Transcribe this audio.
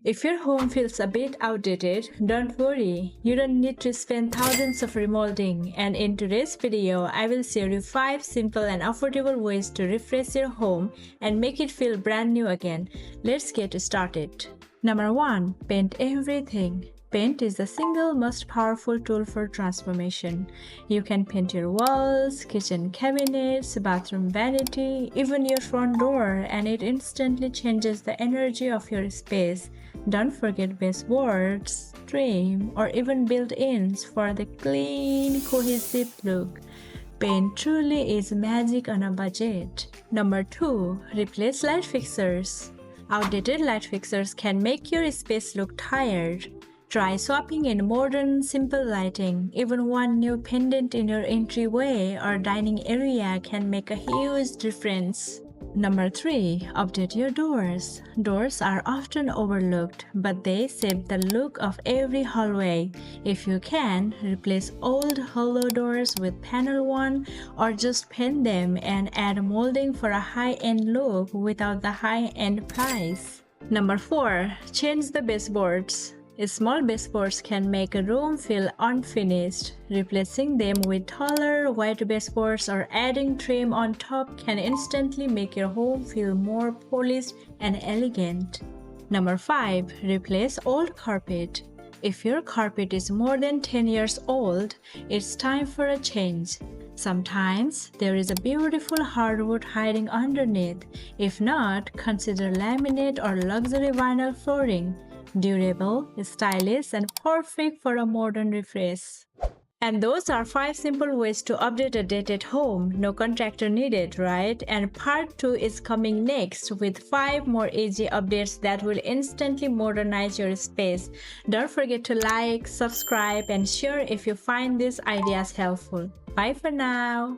If your home feels a bit outdated, don't worry. You don't need to spend thousands of remodeling. And in today's video, I will share you 5 simple and affordable ways to refresh your home and make it feel brand new again. Let's get started. Number 1. Paint everything. Paint is the single most powerful tool for transformation. You can paint your walls, kitchen cabinets, bathroom vanity, even your front door, and it instantly changes the energy of your space. Don't forget baseboards, trim, or even built-ins for the clean, cohesive look. Paint truly is magic on a budget. Number 2. Replace light fixtures. Outdated light fixtures can make your space look tired. Try swapping in modern, simple lighting. Even one new pendant in your entryway or dining area can make a huge difference. Number 3. Update your doors. Doors are often overlooked, but they shape the look of every hallway. If you can, replace old hollow doors with panel one or just paint them and add molding for a high-end look without the high-end price. Number 4. Change the baseboards. Small baseboards can make a room feel unfinished. Replacing them with taller, white baseboards or adding trim on top can instantly make your home feel more polished and elegant. Number 5. Replace old carpet. If your carpet is more than 10 years old, it's time for a change. Sometimes there is a beautiful hardwood hiding underneath. If not, consider laminate or luxury vinyl flooring. Durable, stylish, and perfect for a modern refresh. And those are 5 simple ways to update a dated home. No contractor needed, right? And part 2 is coming next with 5 more easy updates that will instantly modernize your space. Don't forget to like, subscribe, and share if you find these ideas helpful. Bye for now!